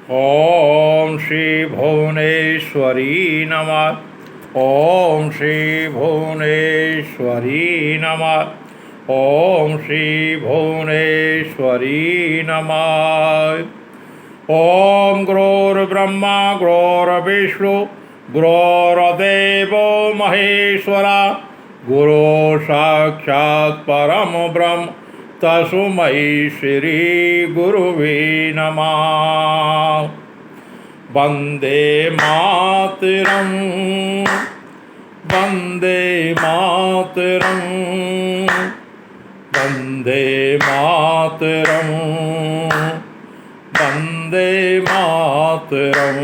ओम श्री भुवनेश्वरी नमः। ओम श्री भुवनेश्वरी नमः। ओम श्री भुवनेश्वरी नमः। ओम गुरुर्ब्रह्मा गुरुर्विष्णु गुरुर्देवो महेश्वरा गुरु साक्षात् परम ब्रह्म तस्मै श्री गुरुवे नमः। वंदे मातरम वंदे मातरम वंदे मातरम वंदे मातरम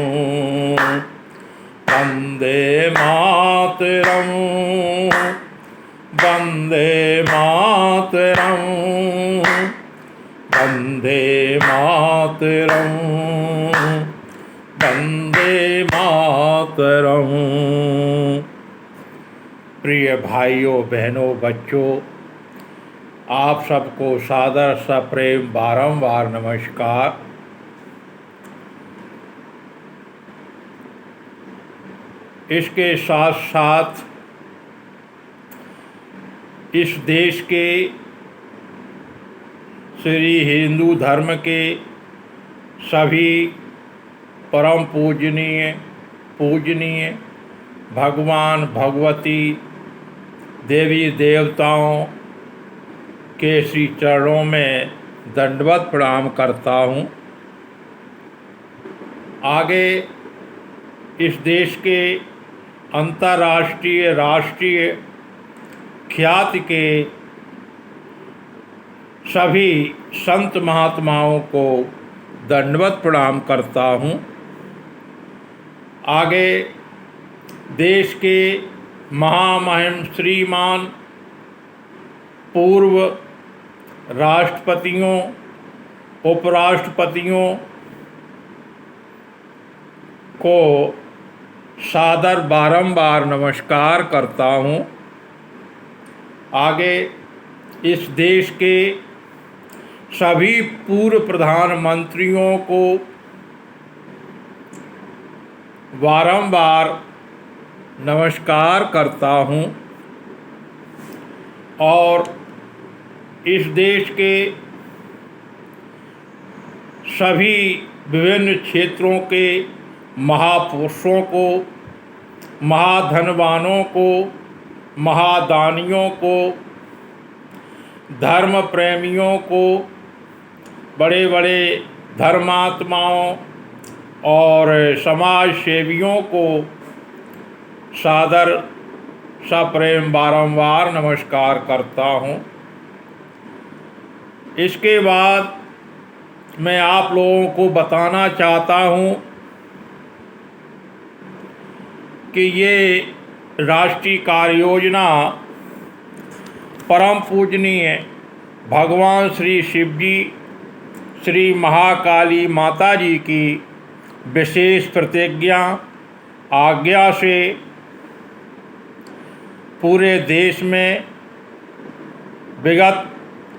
वंदे मातरम वंदे मातरम वंदे मातरम वंदे मातरम। प्रिय भाइयों बहनों बच्चों, आप सबको सादर सप्रेम बारंबार नमस्कार। इसके साथ साथ इस देश के श्री हिंदू धर्म के सभी परम पूजनीय भगवान भगवती देवी देवताओं के श्री चरणों में दंडवत प्रणाम करता हूँ। आगे इस देश के अंतर्राष्ट्रीय राष्ट्रीय ख्याति के सभी संत महात्माओं को दंडवत प्रणाम करता हूँ। आगे देश के महामहिम श्रीमान पूर्व राष्ट्रपतियों उपराष्ट्रपतियों को सादर बारंबार नमस्कार करता हूँ। आगे इस देश के सभी पूर्व प्रधानमंत्रियों को बारंबार नमस्कार करता हूँ और इस देश के सभी विभिन्न क्षेत्रों के महापुरुषों को, महाधनवानों को, महादानियों को, धर्म प्रेमियों को, बड़े बड़े धर्मात्माओं और समाज सेवियों को सादर सप्रेम बारंबार नमस्कार करता हूँ। इसके बाद मैं आप लोगों को बताना चाहता हूँ कि ये राष्ट्रीय कार्य योजना परम पूजनीय भगवान श्री शिव जी, श्री महाकाली माता जी की विशेष प्रतिज्ञा आज्ञा से पूरे देश में विगत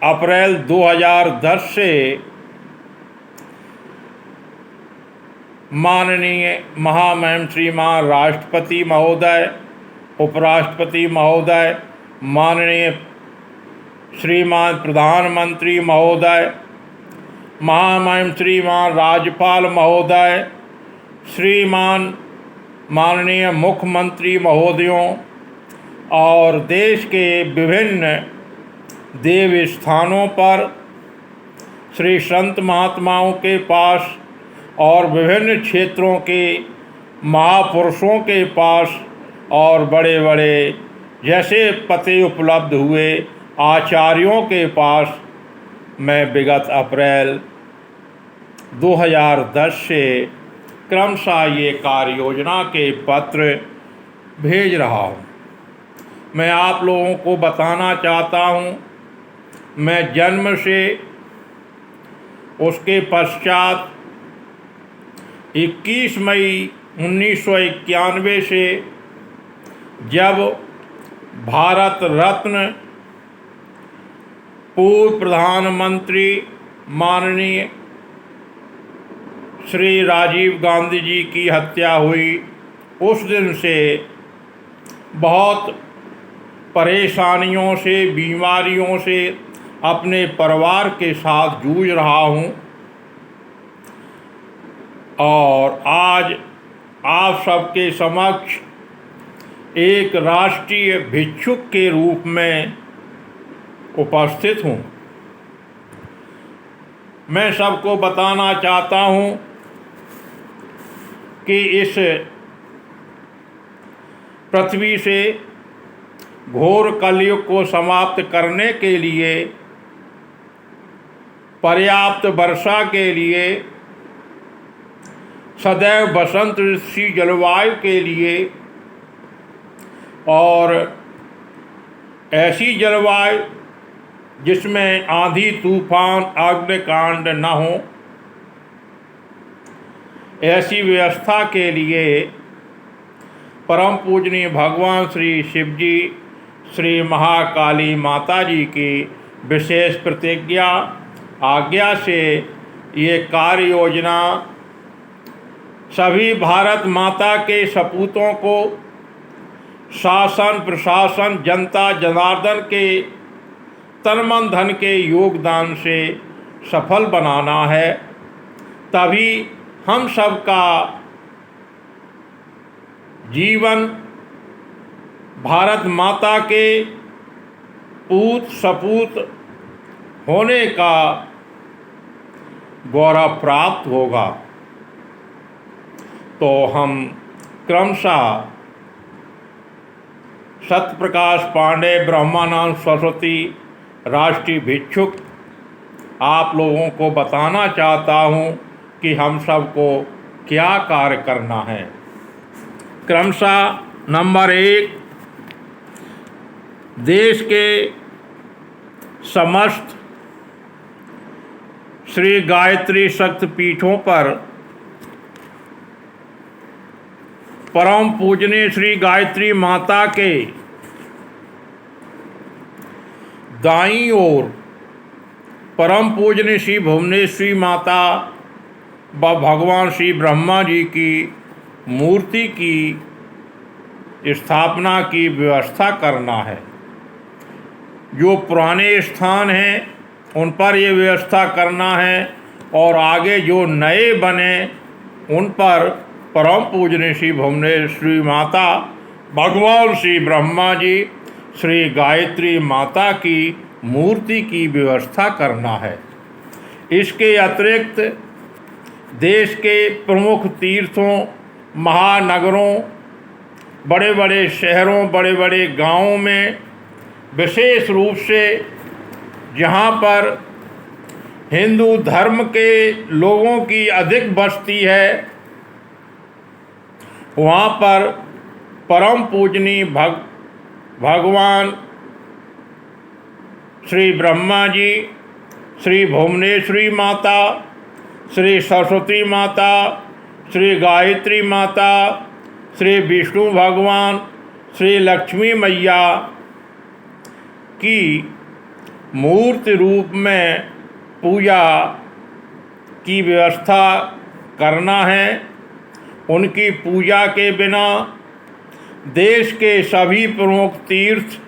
अप्रैल 2010 से माननीय महामहिम श्रीमान राष्ट्रपति महोदय, उपराष्ट्रपति महोदय, माननीय श्रीमान प्रधानमंत्री महोदय, महामहिम श्रीमान राज्यपाल महोदय, श्रीमान माननीय मुख्यमंत्री महोदयों और देश के विभिन्न देव स्थानों पर श्री संत महात्माओं के पास और विभिन्न क्षेत्रों के महापुरुषों के पास और बड़े बड़े जैसे पते उपलब्ध हुए आचार्यों के पास मैं विगत अप्रैल 2010 से क्रमशः ये कार्य योजना के पत्र भेज रहा हूँ। मैं आप लोगों को बताना चाहता हूँ, मैं जन्म से उसके पश्चात 21 मई 1991 से जब भारत रत्न पूर्व प्रधानमंत्री माननीय श्री राजीव गांधी जी की हत्या हुई, उस दिन से बहुत परेशानियों से, बीमारियों से अपने परिवार के साथ जूझ रहा हूँ। और आज आप सबके समक्ष एक राष्ट्रीय भिक्षुक के रूप में उपस्थित हूँ। मैं सबको बताना चाहता हूँ कि इस पृथ्वी से घोर कलयुग को समाप्त करने के लिए, पर्याप्त वर्षा के लिए, सदैव बसंत ऋषि जलवायु के लिए और ऐसी जलवायु जिसमें आंधी तूफान अग्निकांड न हो, ऐसी व्यवस्था के लिए परम पूजनीय भगवान श्री शिव जी, श्री महाकाली माता जी की विशेष प्रतिज्ञा आज्ञा से ये कार्य योजना सभी भारत माता के सपूतों को शासन प्रशासन जनता जनार्दन के तन मन धन के योगदान से सफल बनाना है। तभी हम सब का जीवन भारत माता के पूत सपूत होने का गौरव प्राप्त होगा। तो हम क्रमशः सत्यप्रकाश पांडे, ब्रह्मानंद सरस्वती, राष्ट्रीय भिक्षुक, आप लोगों को बताना चाहता हूँ कि हम सबको क्या कार्य करना है। क्रमशः नंबर 1, देश के समस्त श्री गायत्री शक्तिपीठों पर परम पूजनीय श्री गायत्री माता के दाईं ओर परम पूजनीय श्री भुवनेश्वरी माता व भगवान श्री ब्रह्मा जी की मूर्ति की स्थापना की व्यवस्था करना है। जो पुराने स्थान हैं उन पर ये व्यवस्था करना है और आगे जो नए बने उन पर परम पूजनीय श्री भुवनेश्वरी माता, भगवान श्री ब्रह्मा जी, श्री गायत्री माता की मूर्ति की व्यवस्था करना है। इसके अतिरिक्त देश के प्रमुख तीर्थों, महानगरों, बड़े बड़े शहरों, बड़े बड़े गांवों में, विशेष रूप से जहां पर हिंदू धर्म के लोगों की अधिक बस्ती है, वहाँ पर परम पूजनीय भगवान श्री ब्रह्मा जी, श्री भुवनेश्वरी माता, श्री सरस्वती माता, श्री गायत्री माता, श्री विष्णु भगवान, श्री लक्ष्मी मैया की मूर्ति रूप में पूजा की व्यवस्था करना है। उनकी पूजा के बिना देश के सभी प्रमुख तीर्थ,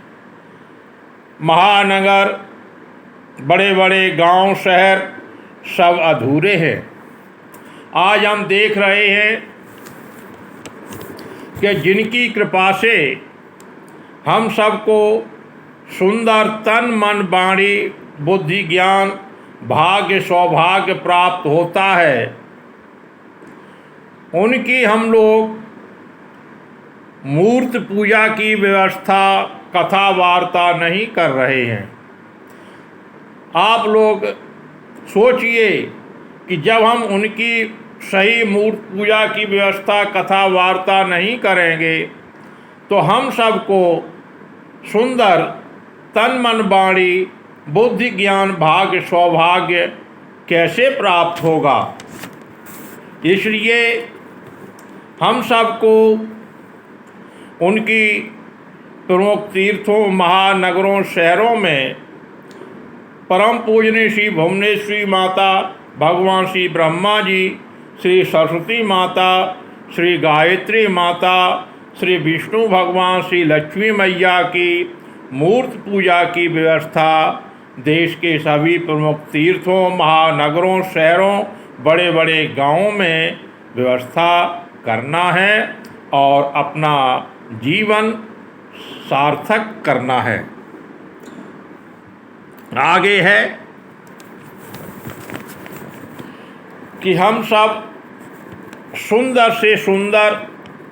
महानगर, बड़े बड़े गांव, शहर सब अधूरे हैं। आज हम देख रहे हैं कि जिनकी कृपा से हम सबको सुंदर तन मन वाणी बुद्धि ज्ञान भाग्य सौभाग्य प्राप्त होता है, उनकी हम लोग मूर्त पूजा की व्यवस्था, कथा वार्ता नहीं कर रहे हैं। आप लोग सोचिए कि जब हम उनकी सही मूर्त पूजा की व्यवस्था, कथा वार्ता नहीं करेंगे तो हम सबको सुंदर तन मन वाणी बुद्धि ज्ञान भाग्य सौभाग्य कैसे प्राप्त होगा। इसलिए हम सबको उनकी प्रमुख तीर्थों, महानगरों, शहरों में परम पूजनीय श्री भुवनेश्वरी माता, भगवान श्री ब्रह्मा जी, श्री सरस्वती माता, श्री गायत्री माता, श्री विष्णु भगवान, श्री लक्ष्मी मैया की मूर्ति पूजा की व्यवस्था देश के सभी प्रमुख तीर्थों, महानगरों, शहरों, बड़े बड़े गांवों में व्यवस्था करना है और अपना जीवन सार्थक करना है। आगे है कि हम सब सुंदर से सुंदर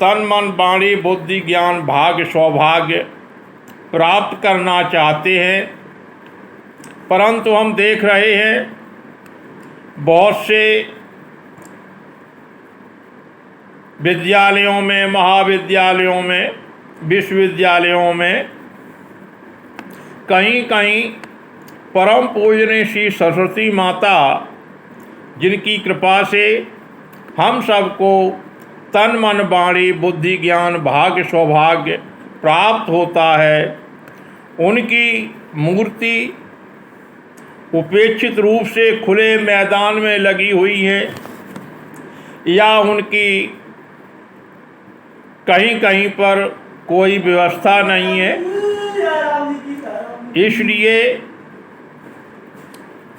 तन मन वाणी बुद्धि ज्ञान भाग्य सौभाग्य प्राप्त करना चाहते हैं, परंतु हम देख रहे हैं बहुत से विद्यालयों में, महाविद्यालयों में, विश्वविद्यालयों में कहीं कहीं परम पूजनीय श्री सरस्वती माता, जिनकी कृपा से हम सबको तन मन वाणी बुद्धि ज्ञान भाग्य सौभाग्य प्राप्त होता है, उनकी मूर्ति उपेक्षित रूप से खुले मैदान में लगी हुई है या उनकी कहीं कहीं पर कोई व्यवस्था नहीं है। इसलिए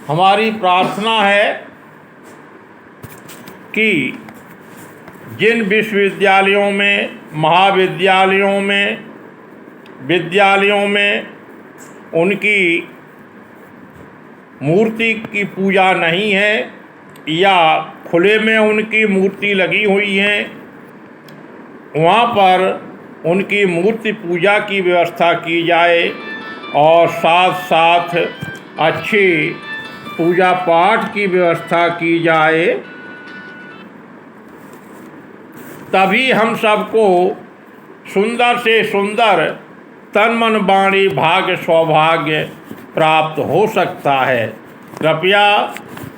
हमारी प्रार्थना है कि जिन विश्वविद्यालयों में, महाविद्यालयों में, विद्यालयों में उनकी मूर्ति की पूजा नहीं है या खुले में उनकी मूर्ति लगी हुई है, वहाँ पर उनकी मूर्ति पूजा की व्यवस्था की जाए और साथ साथ अच्छी पूजा पाठ की व्यवस्था की जाए, तभी हम सबको सुंदर से सुंदर तन मन वाणी भाग्य सौभाग्य प्राप्त हो सकता है। कृपया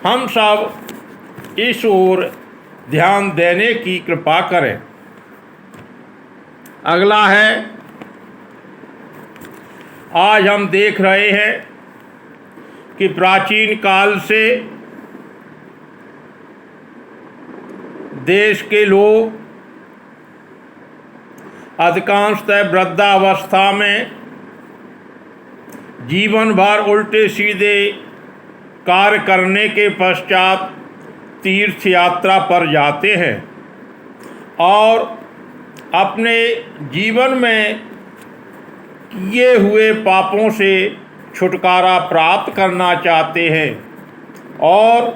हम सब इस ओर ध्यान देने की कृपा करें। अगला है, आज हम देख रहे हैं कि प्राचीन काल से देश के लोग अधिकांशतः वृद्धावस्था में जीवन भर उल्टे सीधे कार्य करने के पश्चात तीर्थ यात्रा पर जाते हैं और अपने जीवन में किए हुए पापों से छुटकारा प्राप्त करना चाहते हैं और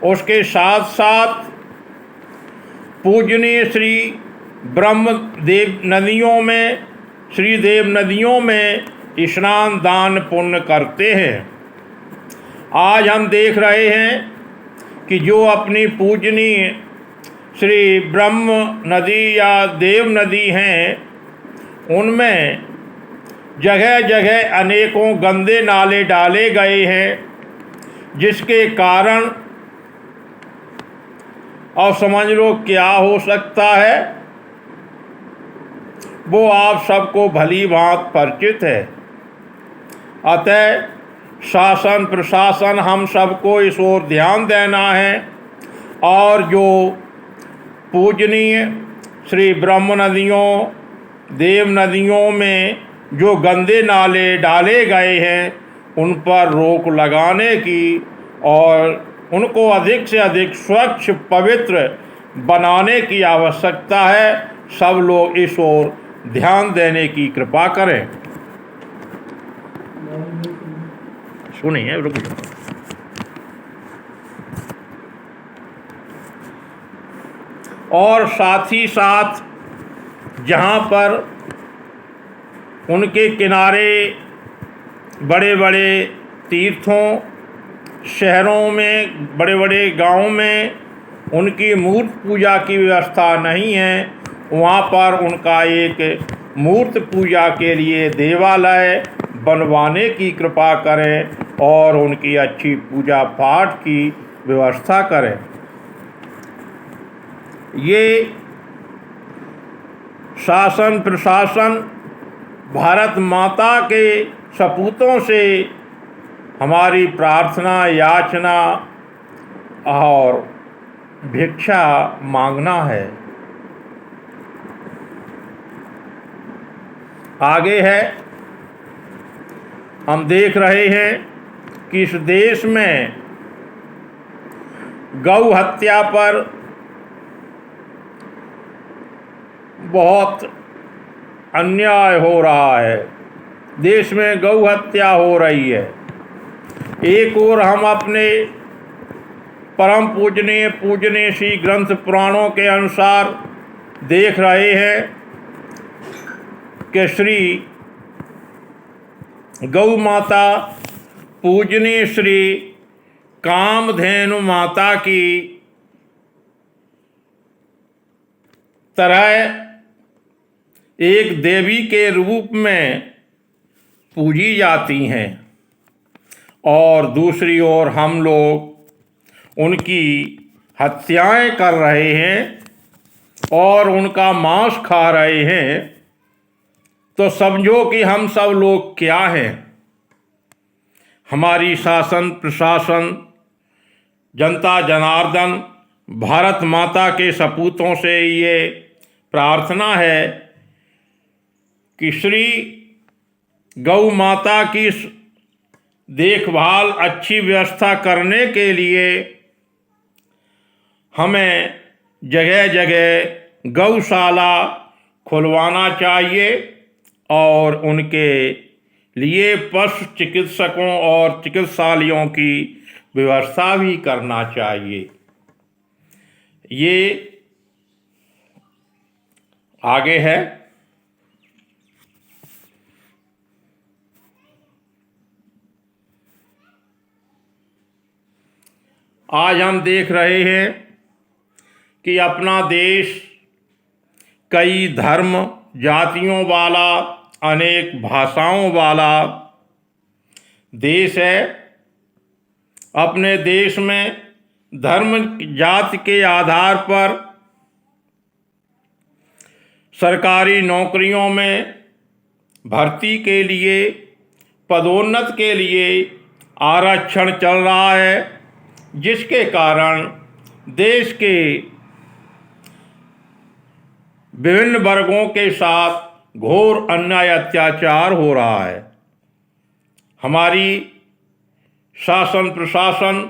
उसके साथ साथ पूजनीय श्री ब्रह्मदेव नदियों में, श्रीदेव नदियों में स्नान दान पुण्य करते हैं। आज हम देख रहे हैं कि जो अपनी पूजनीय श्री ब्रह्म नदी या देव नदी हैं, उनमें जगह जगह अनेकों गंदे नाले डाले गए हैं, जिसके कारण और समझ लो क्या हो सकता है, वो आप सबको भली भांति परिचित है। अतः शासन प्रशासन हम सबको इस ओर ध्यान देना है और जो पूजनीय श्री ब्रह्म नदियों देव नदियों में जो गंदे नाले डाले गए हैं, उन पर रोक लगाने की और उनको अधिक से अधिक स्वच्छ पवित्र बनाने की आवश्यकता है। सब लोग इस ओर ध्यान देने की कृपा करें। सुनिए, रुक जाओ। और साथ ही साथ जहाँ पर उनके किनारे बड़े बड़े तीर्थों, शहरों में, बड़े बड़े गांवों में उनकी मूर्ति पूजा की व्यवस्था नहीं है, वहाँ पर उनका एक मूर्ति पूजा के लिए देवालय बनवाने की कृपा करें और उनकी अच्छी पूजा पाठ की व्यवस्था करें। ये शासन प्रशासन भारत माता के सपूतों से हमारी प्रार्थना याचना और भिक्षा मांगना है। आगे है, हम देख रहे हैं कि इस देश में गौ हत्या पर बहुत अन्याय हो रहा है। देश में गौ हत्या हो रही है। एक ओर हम अपने परम पूजनीय श्री ग्रंथ पुराणों के अनुसार देख रहे हैं कि श्री गौ माता पूजनीय श्री कामधेनु माता की तरह एक देवी के रूप में पूजी जाती हैं, और दूसरी ओर हम लोग उनकी हत्याएं कर रहे हैं और उनका मांस खा रहे हैं। तो समझो कि हम सब लोग क्या हैं। हमारी शासन प्रशासन, जनता जनार्दन, भारत माता के सपूतों से ये प्रार्थना है कि श्री गौ माता की देखभाल अच्छी व्यवस्था करने के लिए हमें जगह जगह गौशाला खुलवाना चाहिए और उनके लिए पशु चिकित्सकों और चिकित्सालयों की व्यवस्था भी करना चाहिए। ये आगे है। आज हम देख रहे हैं कि अपना देश कई धर्म जातियों वाला, अनेक भाषाओं वाला देश है। अपने देश में धर्म जाति के आधार पर सरकारी नौकरियों में भर्ती के लिए, पदोन्नति के लिए आरक्षण चल रहा है, जिसके कारण देश के विभिन्न वर्गों के साथ घोर अन्याय अत्याचार हो रहा है। हमारी शासन प्रशासन,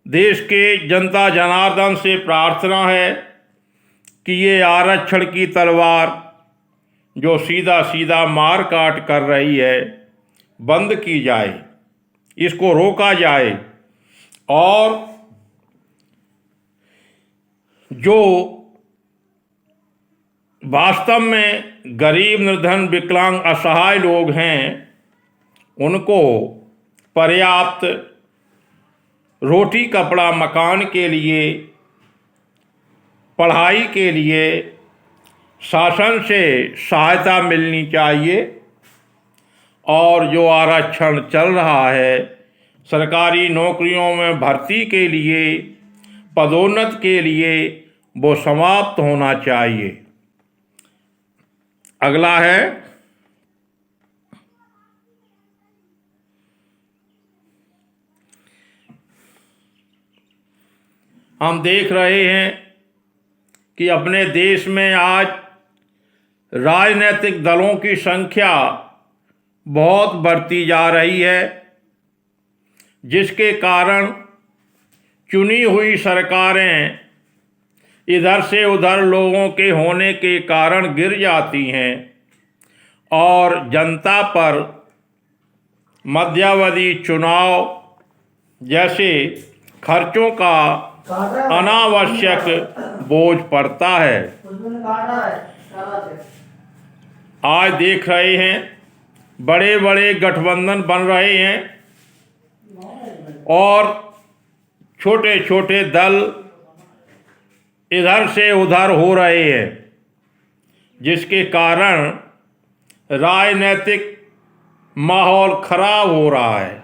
देश के जनता जनार्दन से प्रार्थना है कि ये आरक्षण की तलवार जो सीधा सीधा मार काट कर रही है, बंद की जाए, इसको रोका जाए, और जो वास्तव में गरीब, निर्धन, विकलांग, असहाय लोग हैं, उनको पर्याप्त रोटी, कपड़ा, मकान के लिए, पढ़ाई के लिए शासन से सहायता मिलनी चाहिए। और जो आरक्षण चल रहा है सरकारी नौकरियों में भर्ती के लिए, पदोन्नति के लिए, वो समाप्त होना चाहिए। अगला है, हम देख रहे हैं कि अपने देश में आज राजनीतिक दलों की संख्या बहुत बढ़ती जा रही है, जिसके कारण चुनी हुई सरकारें इधर से उधर लोगों के होने के कारण गिर जाती हैं और जनता पर मध्यावधि चुनाव जैसे खर्चों का अनावश्यक बोझ पड़ता है। आज देख रहे हैं बड़े बड़े गठबंधन बन रहे हैं और छोटे छोटे दल इधर से उधर हो रहे हैं, जिसके कारण राजनीतिक माहौल खराब हो रहा है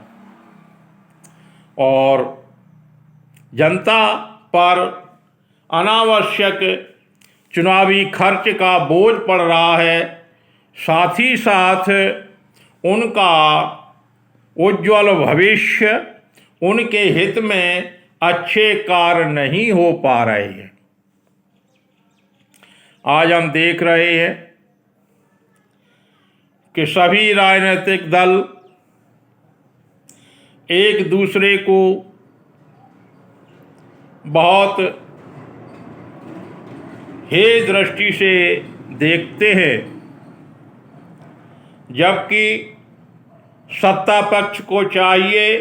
और जनता पर अनावश्यक चुनावी खर्च का बोझ पड़ रहा है। साथ ही साथ उनका उज्ज्वल भविष्य, उनके हित में अच्छे कार्य नहीं हो पा रहे हैं। आज हम देख रहे हैं कि सभी राजनीतिक दल एक दूसरे को बहुत हे दृष्टि से देखते हैं, जबकि सत्ता पक्ष को चाहिए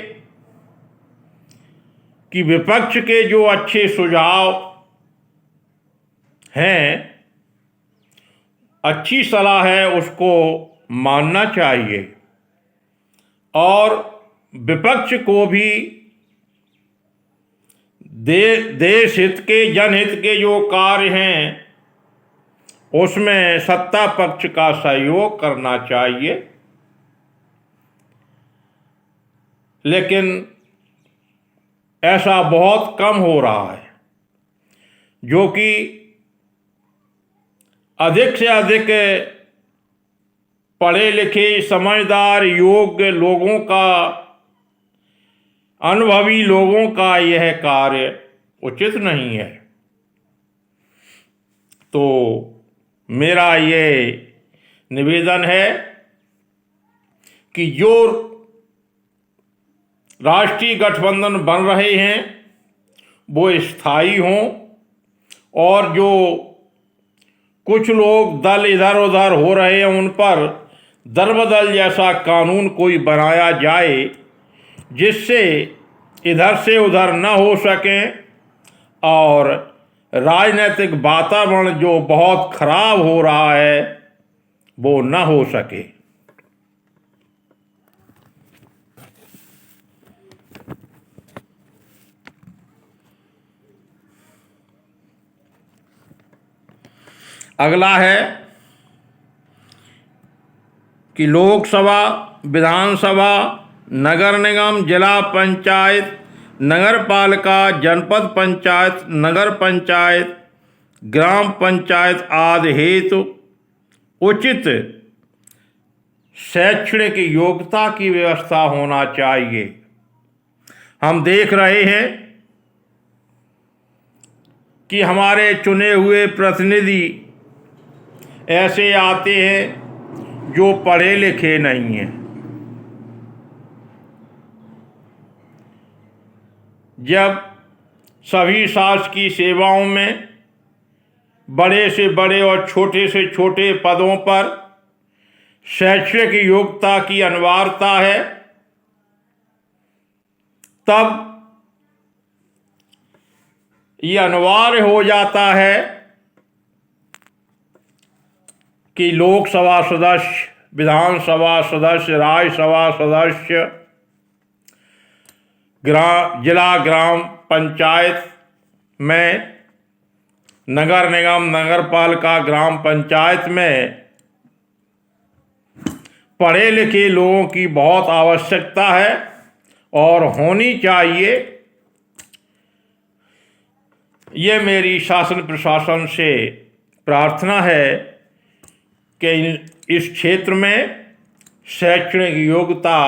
कि विपक्ष के जो अच्छे सुझाव हैं, अच्छी सलाह है, उसको मानना चाहिए और विपक्ष को भी देश हित के, जनहित के जो कार्य हैं उसमें सत्ता पक्ष का सहयोग करना चाहिए। लेकिन ऐसा बहुत कम हो रहा है, जो कि अधिक से अधिक पढ़े लिखे, समझदार, योग्य लोगों का, अनुभवी लोगों का यह कार्य उचित नहीं है। तो मेरा ये निवेदन है कि जो राष्ट्रीय गठबंधन बन रहे हैं वो स्थायी हों, और जो कुछ लोग दल इधर उधर हो रहे हैं उन पर दरबदल जैसा कानून कोई बनाया जाए, जिससे इधर से उधर न हो सके और राजनीतिक वातावरण जो बहुत खराब हो रहा है वो न हो सके। अगला है कि लोकसभा, विधानसभा, नगर निगम, जिला पंचायत, नगर पालिका, जनपद पंचायत, नगर पंचायत, ग्राम पंचायत आदि हेतु उचित शैक्षणिक योग्यता की व्यवस्था होना चाहिए। हम देख रहे हैं कि हमारे चुने हुए प्रतिनिधि ऐसे आते हैं जो पढ़े लिखे नहीं हैं। जब सभी शासकीय सेवाओं में बड़े से बड़े और छोटे से छोटे पदों पर शैक्षणिक योग्यता की अनिवार्यता है, तब ये अनिवार्य हो जाता है कि लोकसभा सदस्य, विधानसभा सदस्य, राज्यसभा सदस्य, जिला ग्राम पंचायत में, नगर निगम, नगर पालिका, ग्राम पंचायत में पढ़े लिखे लोगों की बहुत आवश्यकता है और होनी चाहिए। ये मेरी शासन प्रशासन से प्रार्थना है कि इस क्षेत्र में शैक्षणिक योग्यता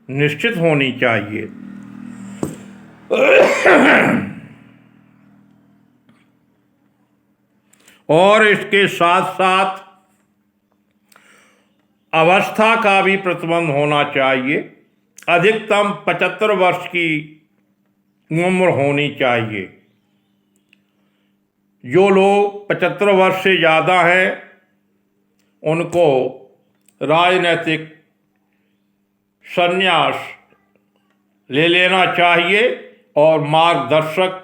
निश्चित होनी चाहिए। और इसके साथ साथ अवस्था का भी प्रतिबंध होना चाहिए। अधिकतम 75 वर्ष की उम्र होनी चाहिए। जो लोग 75 वर्ष से ज़्यादा हैं उनको राजनीतिक संन्यास ले लेना चाहिए और मार्गदर्शक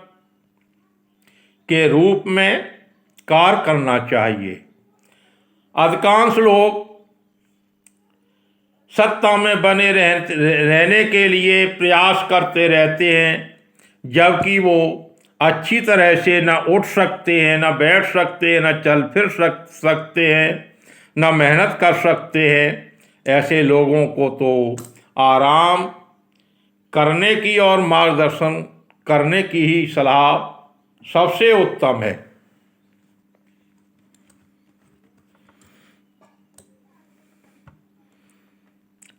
के रूप में कार्य करना चाहिए। अधिकांश लोग सत्ता में बने रहने के लिए प्रयास करते रहते हैं, जबकि वो अच्छी तरह से न उठ सकते हैं, न बैठ सकते हैं, न चल फिर सकते हैं, न मेहनत कर सकते हैं। ऐसे लोगों को तो आराम करने की और मार्गदर्शन करने की ही सलाह सबसे उत्तम है।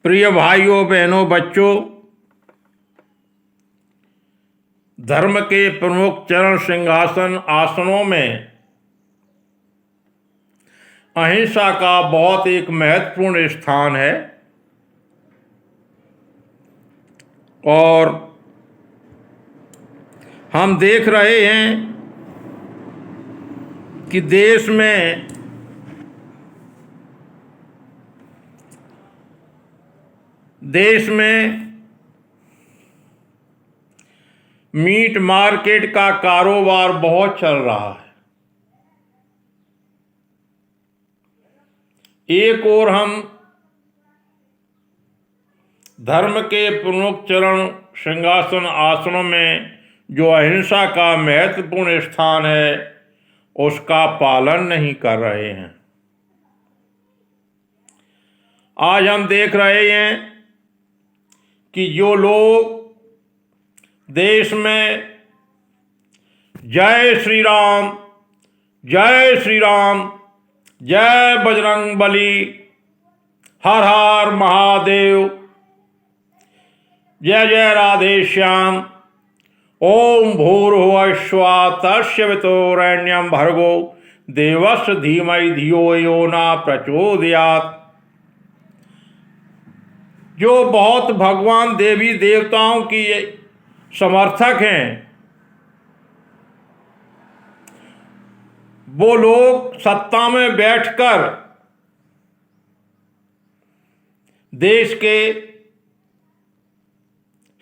प्रिय भाइयों, बहनों, बच्चों, धर्म के प्रमुख चरण सिंहासन आसनों में अहिंसा का बहुत एक महत्वपूर्ण स्थान है। और हम देख रहे हैं कि देश में मीट मार्केट का कारोबार बहुत चल रहा है। एक ओर हम धर्म के प्रमुख चरण सिंहासन आसनों में जो अहिंसा का महत्वपूर्ण स्थान है उसका पालन नहीं कर रहे हैं। आज हम देख रहे हैं कि जो लोग देश में जय श्री राम, जय श्री राम, जय बजरंग बली, हर हर महादेव, जय जय राधे श्याम, ओम भूर्भुवः स्वः तत्सवितुर्वरेण्यं भर्गो देवस्य धीमहि धियो यो न प्रचोदयात्, जो बहुत भगवान देवी देवताओं की समर्थक हैं, वो लोग सत्ता में बैठकर देश के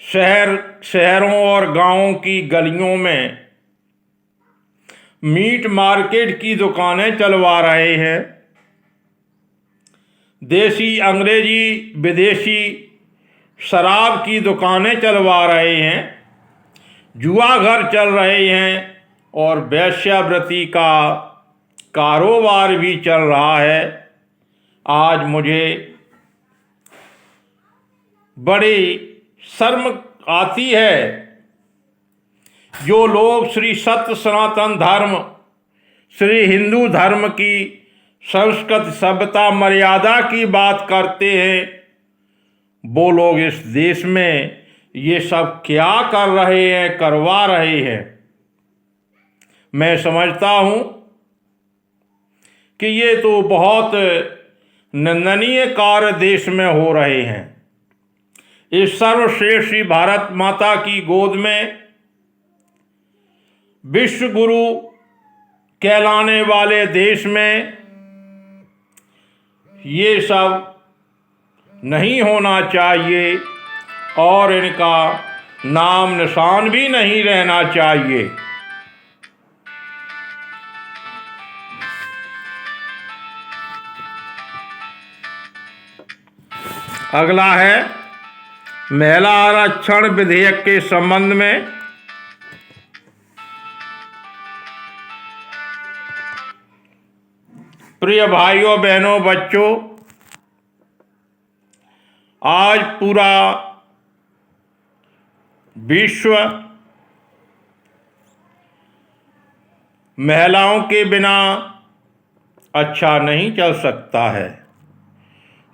शहरों और गांवों की गलियों में मीट मार्केट की दुकानें चलवा रहे हैं। देसी, अंग्रेजी, विदेशी शराब की दुकानें चलवा रहे हैं, जुआ घर चल रहे हैं और वेश्यावृत्ति का कारोबार भी चल रहा है। आज मुझे बड़ी शर्म आती है जो लोग श्री सत्य सनातन धर्म, श्री हिंदू धर्म की संस्कृति, सभ्यता, मर्यादा की बात करते हैं, वो लोग इस देश में ये सब क्या कर रहे हैं, करवा रहे हैं। मैं समझता हूँ कि ये तो बहुत निंदनीय कार्य देश में हो रहे हैं। इस सर्वश्रेष्ठ भारत माता की गोद में विश्व गुरु कहलाने वाले देश में ये सब नहीं होना चाहिए और इनका नाम निशान भी नहीं रहना चाहिए। अगला है महिला आरक्षण विधेयक के संबंध में। प्रिय भाइयों, बहनों, बच्चों, आज पूरा विश्व महिलाओं के बिना अच्छा नहीं चल सकता है।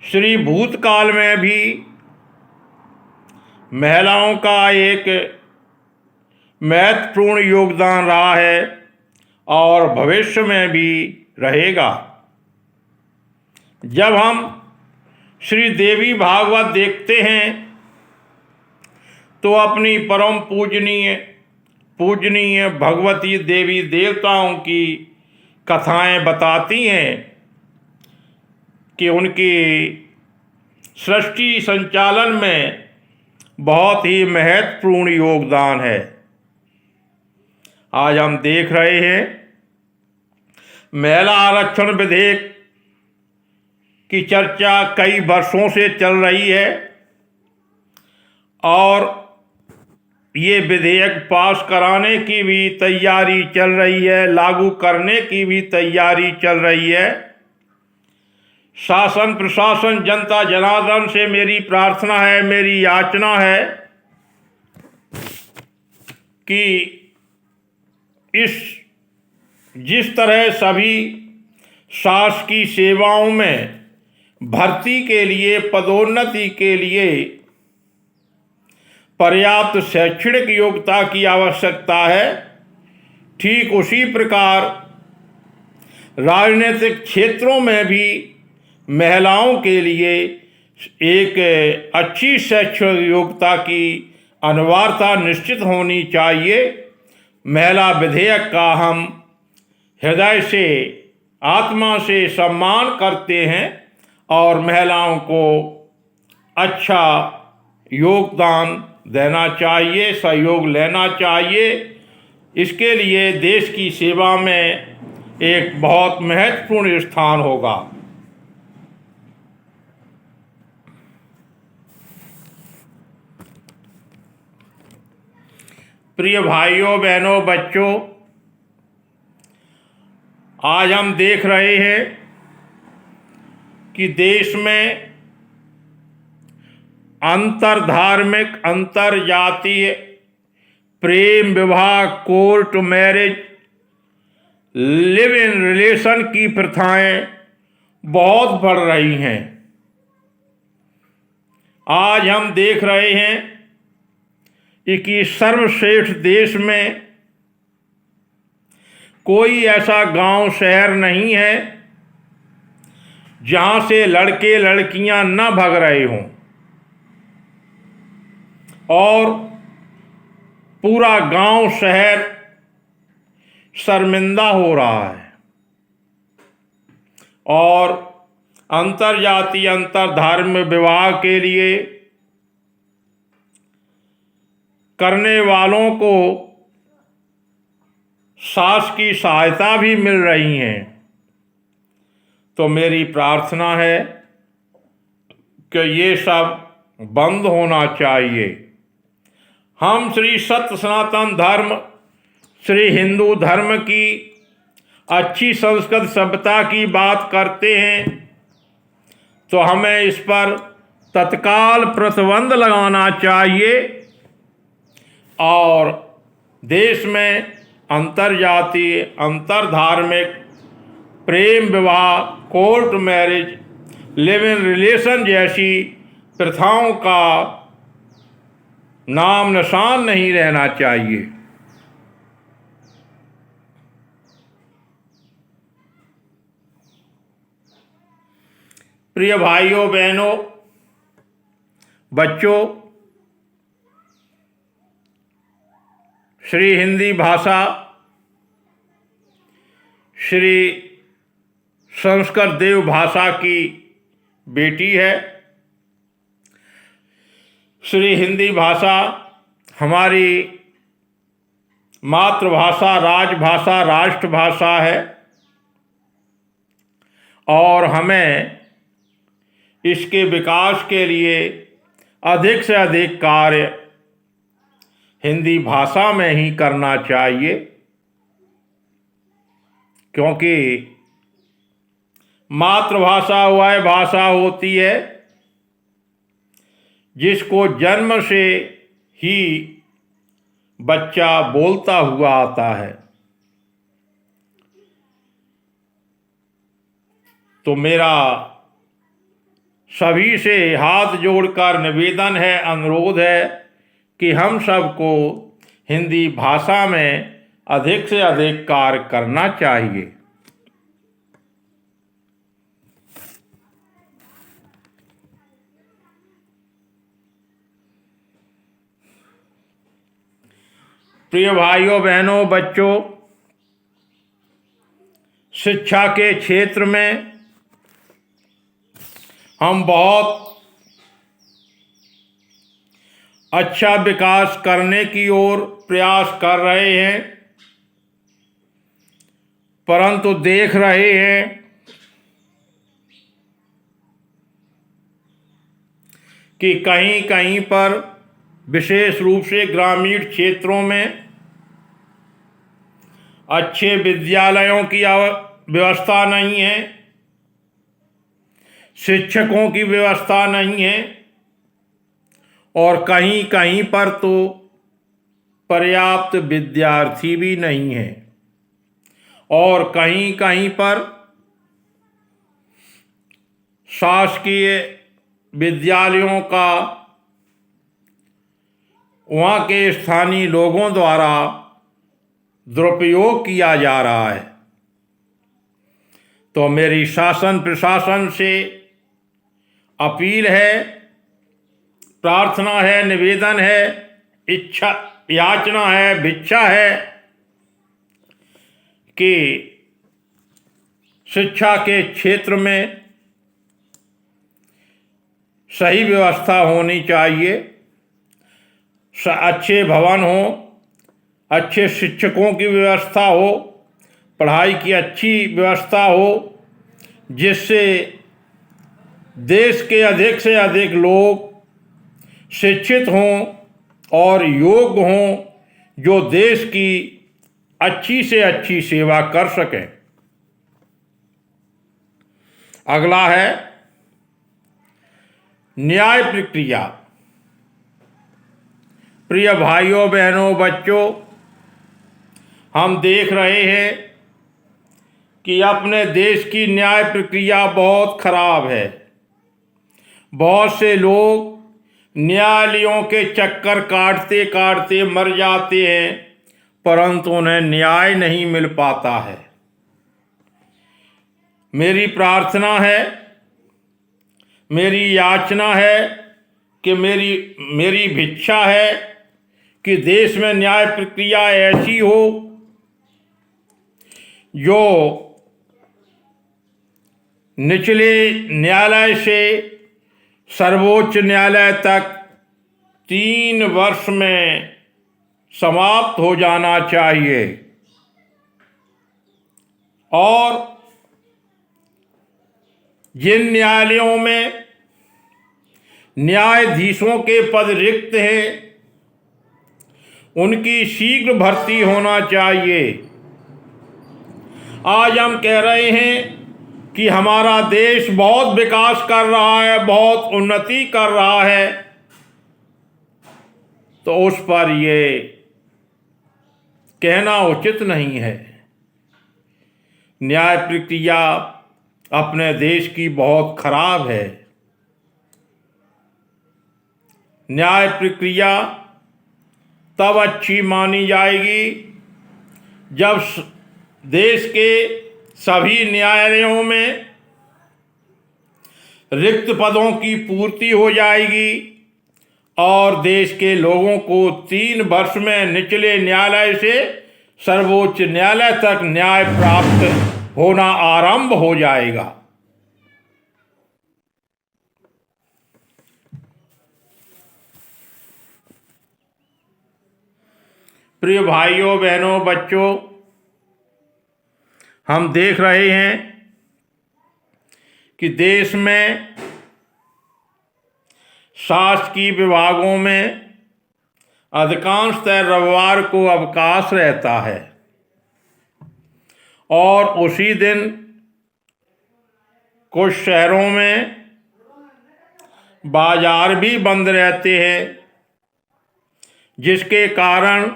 श्री भूतकाल में भी महिलाओं का एक महत्वपूर्ण योगदान रहा है और भविष्य में भी रहेगा। जब हम श्री देवी भागवत देखते हैं तो अपनी परम पूजनीय भगवती देवी देवताओं की कथाएं बताती हैं कि उनकी सृष्टि संचालन में बहुत ही महत्वपूर्ण योगदान है। आज हम देख रहे हैं महिला आरक्षण विधेयक की चर्चा कई वर्षों से चल रही है और ये विधेयक पास कराने की भी तैयारी चल रही है, लागू करने की भी तैयारी चल रही है। शासन प्रशासन जनता जनार्दन से मेरी प्रार्थना है, मेरी याचना है कि जिस तरह सभी शासकीय सेवाओं में भर्ती के लिए, पदोन्नति के लिए पर्याप्त शैक्षणिक योग्यता की आवश्यकता है, ठीक उसी प्रकार राजनीतिक क्षेत्रों में भी महिलाओं के लिए एक अच्छी शैक्षणिक योग्यता की अनिवार्यता निश्चित होनी चाहिए। महिला विधेयक का हम हृदय से, आत्मा से सम्मान करते हैं और महिलाओं को अच्छा योगदान देना चाहिए, सहयोग लेना चाहिए। इसके लिए देश की सेवा में एक बहुत महत्वपूर्ण स्थान होगा। प्रिय भाइयों, बहनों, बच्चों, आज हम देख रहे हैं कि देश में अंतरधार्मिक, अंतरजातीय प्रेम विवाह, court marriage, live in relation की प्रथाएं बहुत बढ़ रही हैं। आज हम देख रहे हैं कि सर्वश्रेष्ठ देश में कोई ऐसा गांव, शहर नहीं है जहां से लड़के लड़कियां न भाग रहे हों और पूरा गांव, शहर शर्मिंदा हो रहा है। और अंतरजातीय, अंतरधार्मिक विवाह के लिए करने वालों को सास की सहायता भी मिल रही है। तो मेरी प्रार्थना है कि ये सब बंद होना चाहिए। हम श्री सत्य सनातन धर्म, श्री हिंदू धर्म की अच्छी संस्कृत सभ्यता की बात करते हैं, तो हमें इस पर तत्काल प्रतिबंध लगाना चाहिए और देश में अंतरजातीय, अंतरधार्मिक प्रेम विवाह, court marriage, live in relation जैसी प्रथाओं का नाम निशान नहीं रहना चाहिए। प्रिय भाइयों, बहनों, बच्चों, श्री हिंदी भाषा, श्री संस्कृत देव भाषा की बेटी है। श्री हिंदी भाषा हमारी मातृभाषा, राजभाषा, राष्ट्रभाषा है और हमें इसके विकास के लिए अधिक से अधिक कार्य हिंदी भाषा में ही करना चाहिए, क्योंकि मातृभाषा वह भाषा होती है जिसको जन्म से ही बच्चा बोलता हुआ आता है। तो मेरा सभी से हाथ जोड़कर निवेदन है, अनुरोध है कि हम सबको हिंदी भाषा में अधिक से अधिक कार्य करना चाहिए। प्रिय भाइयों, बहनों, बच्चों, शिक्षा के क्षेत्र में हम बहुत अच्छा विकास करने की ओर प्रयास कर रहे हैं, परंतु देख रहे हैं कि कहीं कहीं पर, विशेष रूप से ग्रामीण क्षेत्रों में, अच्छे विद्यालयों की व्यवस्था नहीं है, शिक्षकों की व्यवस्था नहीं है और कहीं कहीं पर तो पर्याप्त विद्यार्थी भी नहीं हैं और कहीं कहीं पर शासकीय विद्यालयों का वहाँ के स्थानीय लोगों द्वारा दुरुपयोग किया जा रहा है। तो मेरी शासन प्रशासन से अपील है, प्रार्थना है, निवेदन है, इच्छा याचना है, भिक्षा है कि शिक्षा के क्षेत्र में सही व्यवस्था होनी चाहिए। अच्छे भवन हो, अच्छे शिक्षकों की व्यवस्था हो, पढ़ाई की अच्छी व्यवस्था हो, जिससे देश के अधिक से अधिक लोग शिक्षित हों और योग्य हों, जो देश की अच्छी से अच्छी सेवा कर सकें। अगला है न्याय प्रक्रिया। प्रिय भाइयों बहनों बच्चों, हम देख रहे हैं कि अपने देश की न्याय प्रक्रिया बहुत खराब है। बहुत से लोग न्यायालयों के चक्कर काटते काटते मर जाते हैं, परंतु उन्हें न्याय नहीं मिल पाता है। मेरी प्रार्थना है, मेरी याचना है कि मेरी भिक्षा है कि देश में न्याय प्रक्रिया ऐसी हो जो निचले न्यायालय से सर्वोच्च न्यायालय तक 3 वर्ष में समाप्त हो जाना चाहिए और जिन न्यायालयों में न्यायाधीशों के पद रिक्त हैं, उनकी शीघ्र भर्ती होना चाहिए। आज हम कह रहे हैं कि हमारा देश बहुत विकास कर रहा है, बहुत उन्नति कर रहा है, तो उस पर ये कहना उचित नहीं है। न्याय प्रक्रिया अपने देश की बहुत खराब है। न्याय प्रक्रिया तब अच्छी मानी जाएगी जब देश के सभी न्यायालयों में रिक्त पदों की पूर्ति हो जाएगी और देश के लोगों को 3 वर्ष में निचले न्यायालय से सर्वोच्च न्यायालय तक न्याय प्राप्त होना आरंभ हो जाएगा। प्रिय भाइयों बहनों बच्चों, हम देख रहे हैं कि देश में शासकीय विभागों में अधिकांशतः रविवार को अवकाश रहता है और उसी दिन कुछ शहरों में बाजार भी बंद रहते हैं, जिसके कारण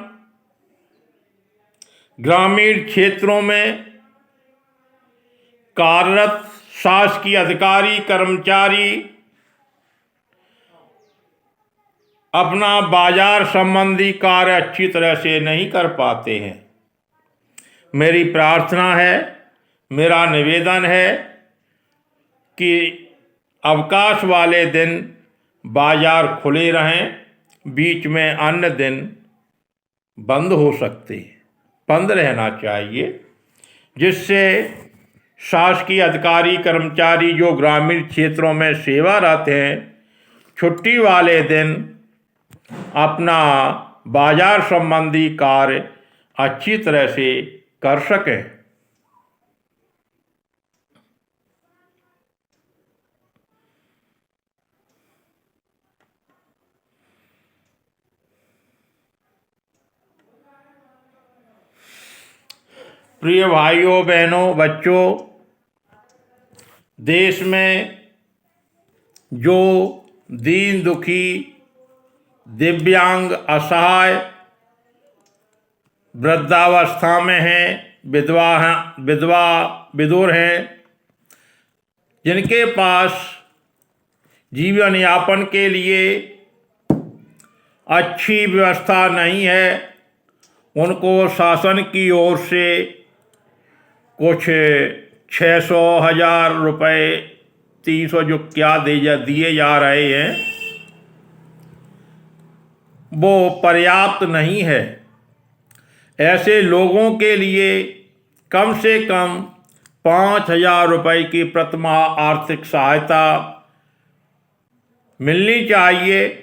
ग्रामीण क्षेत्रों में कार्यरत शासकीय अधिकारी कर्मचारी अपना बाजार संबंधी कार्य अच्छी तरह से नहीं कर पाते हैं। मेरी प्रार्थना है, मेरा निवेदन है कि अवकाश वाले दिन बाजार खुले रहें, बीच में अन्य दिन बंद हो सकते हैं, बंद रहना चाहिए, जिससे शासकीय अधिकारी कर्मचारी जो ग्रामीण क्षेत्रों में सेवारत हैं, छुट्टी वाले दिन अपना बाजार संबंधी कार्य अच्छी तरह से कर सकें। प्रिय भाइयों बहनों बच्चों, देश में जो दीन दुखी, दिव्यांग, असहाय, वृद्धावस्था में हैं, विधवा विधुर हैं, जिनके पास जीवन यापन के लिए अच्छी व्यवस्था नहीं है। उनको शासन की ओर से कुछ 600,000 रुपये 300 जो क्या दिए जा रहे हैं वो पर्याप्त नहीं है। ऐसे लोगों के लिए कम से कम 5,000 रुपये की प्रतिमाह आर्थिक सहायता मिलनी चाहिए।